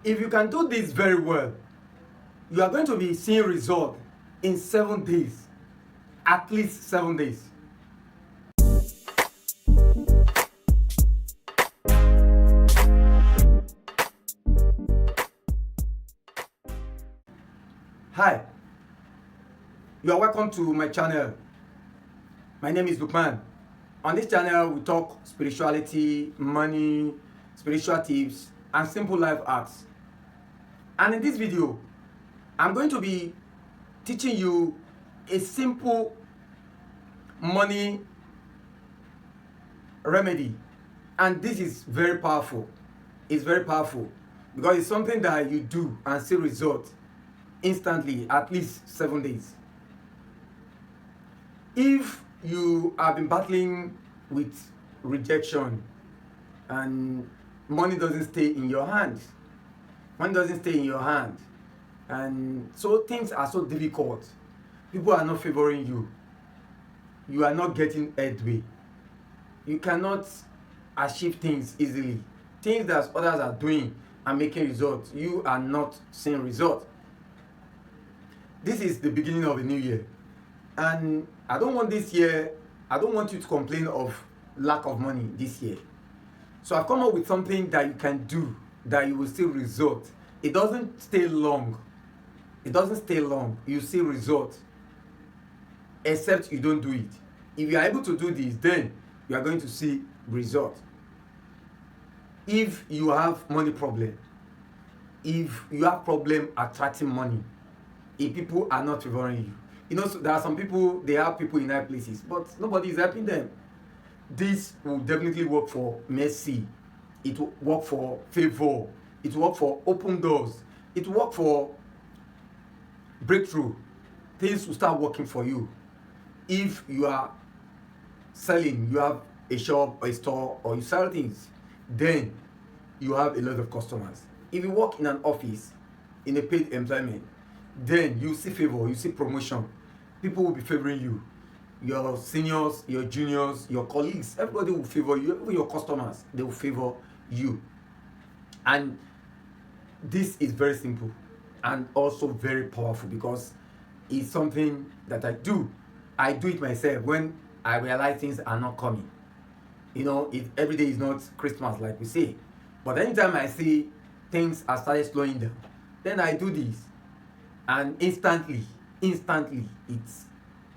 If you can do this very well, you are going to be seeing result in 7 days, at least 7 days. Hi, you are welcome to my channel. My name is Lukman. On this channel, we talk spirituality, money, spiritual tips, and simple life hacks. And in this video, I'm going to be teaching you a simple money remedy. And this is very powerful. It's very powerful because it's something that you do and see results instantly, at least 7 days. If you have been battling with rejection and money doesn't stay in your hand, and so things are so difficult, people are not favoring you, you are not getting headway, you cannot achieve things easily, things that others are doing and making results, you are not seeing results. This is the beginning of a new year, and I don't want you to complain of lack of money this year. So I've come up with something that you can do that you will see result. It doesn't stay long. You see result, except you don't do it. If you are able to do this, then you are going to see result. If you have money problem, if you have problem attracting money, if people are not favoring you, so there are some people, they have people in high places, but nobody is helping them. This will definitely work for mercy. It will work for favor. It will work for open doors. It will work for breakthrough. Things will start working for you. If you are selling, you have a shop or a store, or you sell things, then you have a lot of customers. If you work in an office, in a paid employment, then you see favor, you see promotion. People will be favoring you. Your seniors, your juniors, your colleagues, everybody will favor you. Even your customers, they will favor you. And this is very simple and also very powerful because it's something that I do. I do it myself when I realize things are not coming. Every day is not Christmas like we say. But anytime I see things are started slowing down, then I do this. And instantly,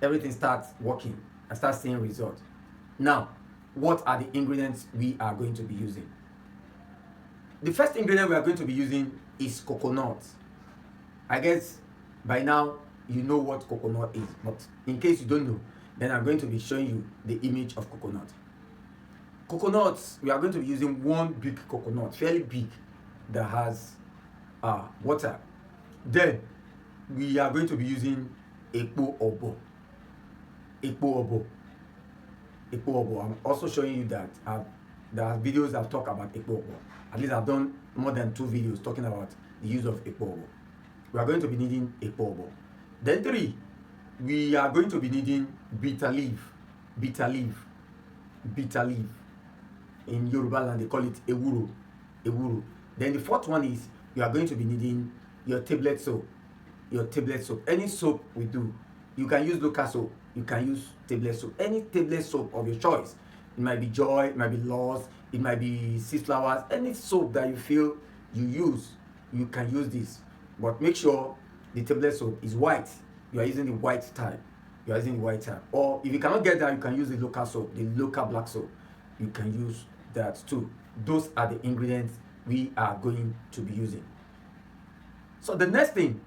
everything starts working. I start seeing results. Now, what are the ingredients we are going to be using? The first ingredient we are going to be using is coconut. I guess by now you know what coconut is, but in case you don't know, then I'm going to be showing you the image of coconut. Coconuts, we are going to be using one big coconut, fairly big, that has water. Then we are going to be using ekpo obo. I'm also showing you that there are videos I've talked about ekpo obo. At least I've done more than 2 videos talking about the use of ekpo obo. We are going to be needing ekpo obo. Then 3, we are going to be needing bitter leaf. In Yoruba land, they call it ewuro. Then the 4th one is you are going to be needing your tablet soap. Any soap we do. You can use local soap. You can use tablet soap. Any tablet soap of your choice. It might be Joy, it might be Lost, it might be 6 Flowers. Any soap that you feel you use, you can use this. But make sure the tablet soap is white. You are using the white type. Or if you cannot get that, you can use the local soap, the local black soap. You can use that too. Those are the ingredients we are going to be using. So the next thing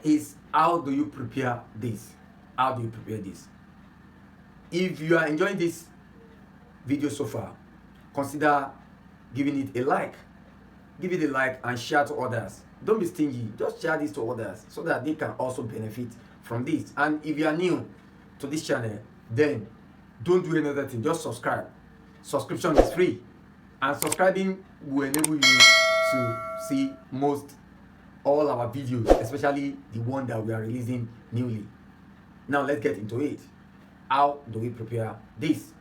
is, how do you prepare this? If you are enjoying this video so far, consider giving it a like. Give it a like and share to others. Don't be stingy. Just share this to others so that they can also benefit from this. And if you are new to this channel, then don't do another thing. Just subscribe. Subscription is free, and subscribing will enable you to see all our videos, especially the one that we are releasing newly. Now let's get into it. How do we prepare this?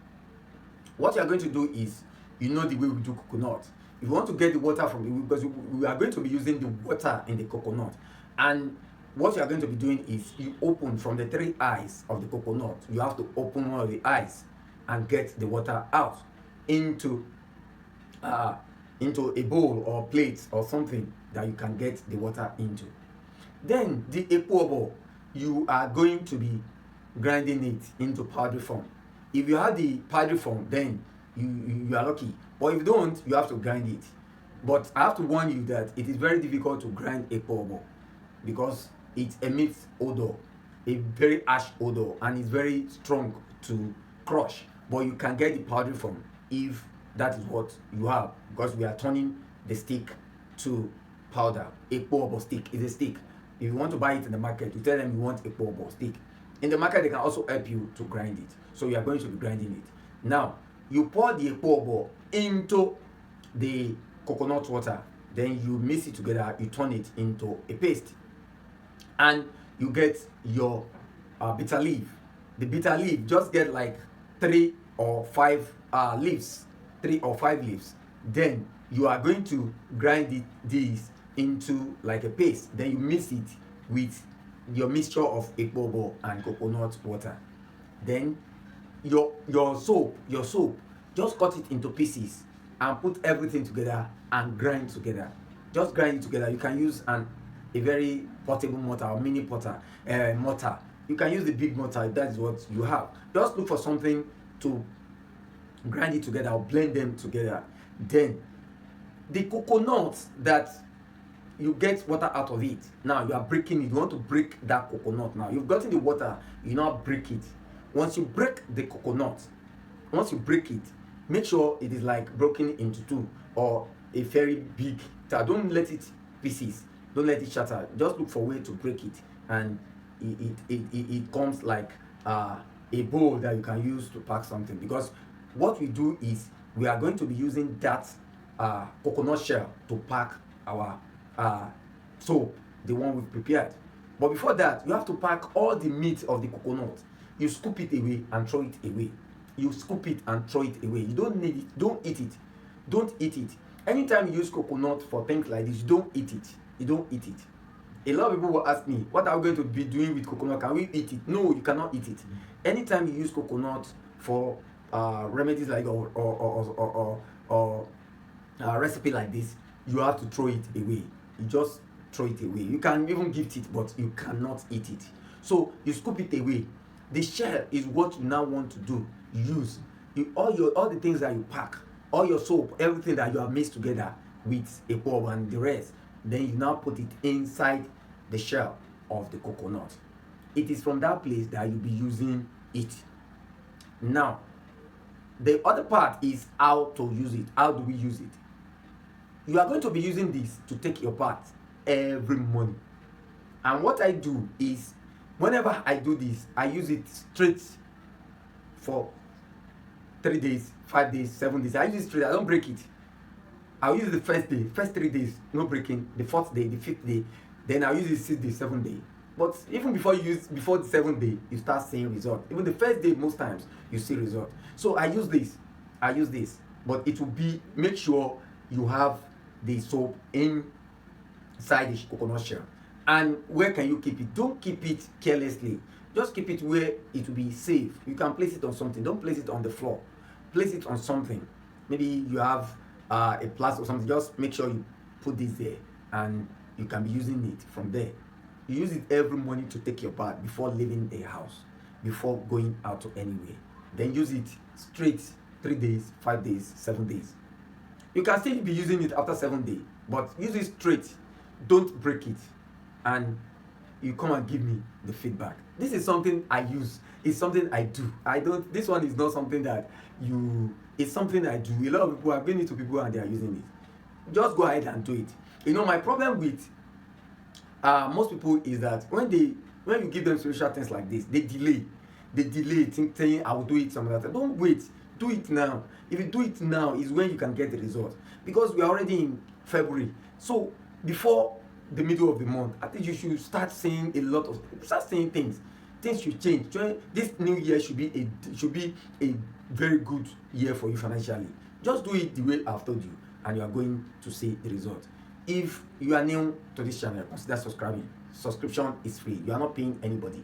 What you are going to do is, the way we do coconut. If you want to get the water from it, because we are going to be using the water in the coconut, and what you are going to be doing is you open from the three eyes of the coconut. You have to open one of the eyes and get the water out into into a bowl or plate or something that you can get the water into. Then the ekwobo, you are going to be grinding it into powder form. If you have the powder form, then you are lucky. But if you don't, you have to grind it. But I have to warn you that it is very difficult to grind ekwobo because it emits odor, a very harsh odor, and it's very strong to crush. But you can get the powder form if that is what you have, because we are turning the stick to powder. Ekwobo stick is a stick. If you want to buy it in the market, you tell them you want ekwobo stick. In the market, they can also help you to grind it. So you are going to be grinding it. Now, you pour the ekwobo into the coconut water, then you mix it together, you turn it into a paste, and you get your bitter leaf. The bitter leaf, just get like 3 or 5 leaves, 3 or 5 leaves. Then you are going to grind these into like a paste. Then you mix it with your mixture of ekwobo and coconut water. Then your soap, just cut it into pieces and put everything together and grind together. Just grind it together. You can use a very portable mortar or mini mortar. You can use the big mortar if that is what you have. Just look for something to grind it together or blend them together. Then the coconut that you get water out of it, now you are breaking it. You want to break that coconut. Now you've gotten the water, you now break it. Once you break the coconut, once you break it, make sure it is like broken into 2 or a very big. Don't let it pieces, don't let it shatter. Just look for a way to break it, and it comes like a bowl that you can use to pack something. Because what we do is we are going to be using that coconut shell to pack our soap, the one we've prepared. But before that, you have to pack all the meat of the coconut. You scoop it away and throw it away. You scoop it and throw it away. You don't need it. Don't eat it. Don't eat it. Anytime you use coconut for things like this, you don't eat it. You don't eat it. A lot of people will ask me, what are we going to be doing with coconut? Can we eat it? No, you cannot eat it. Anytime you use coconut for remedies like or recipe like this, you have to throw it away. You just throw it away. You can even gift it, but you cannot eat it. So you scoop it away. The shell is what you now want to do. Use all the things that you pack, all your soap, everything that you have mixed together with a bulb and the rest. Then you now put it inside the shell of the coconut. It is from that place that you'll be using it. Now, the other part is how to use it. How do we use it? You are going to be using this to take your bath every morning. And what I do is, whenever I do this, I use it straight for 3 days, 5 days, 7 days. I use it straight. I don't break it. I'll use it the first day, first 3 days, no breaking. The 4th day, the 5th day, then I'll use it 6th day, 7th day. But even before the 7th day, you start seeing result. Even the first day, most times you see result. So I use this, but it will be, make sure you have the soap inside the coconut shell. And where can you keep it? Don't keep it carelessly. Just keep it where it will be safe. You can place it on something. Don't place it on the floor. Place it on something. Maybe you have a plastic or something. Just make sure you put this there, and you can be using it from there. You use it every morning to take your bath before leaving the house, before going out to anywhere. Then use it straight 3 days, 5 days, 7 days. You can still be using it after 7 days, but use it straight. Don't break it, and you come and give me the feedback. This is something I use. It's something I do. This one is not something that it's something I do. A lot of people, I've been into people and they are using it. Just go ahead and do it. You know, my problem with most people is that when you give them spiritual things like this, they delay. Saying I will do it some other time. Don't wait. Do it now. If you do it now, is when you can get the result. Because we are already in February. So before the middle of the month, I think you should start seeing things. Things should change. This new year should be a very good year for you financially. Just do it the way I've told you. and you are going to see the result. If you are new to this channel, consider subscribing. Subscription is free. You are not paying anybody.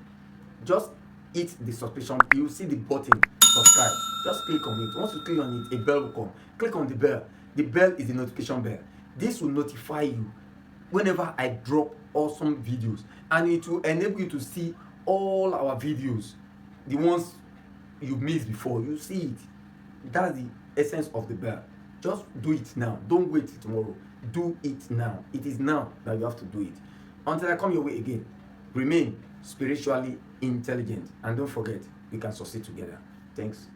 Just hit the subscription. You see the button subscribe. Just click on it. Once you click on it, a bell will come. Click on the bell. The bell is the notification bell. This will notify you whenever I drop awesome videos, and it will enable you to see all our videos, the ones you missed before. You see it. That's the essence of the bell. Just do it now. Don't wait till tomorrow. Do it now. It is now that you have to do it. Until I come your way again, remain spiritually intelligent, and don't forget, we can succeed together. Thanks.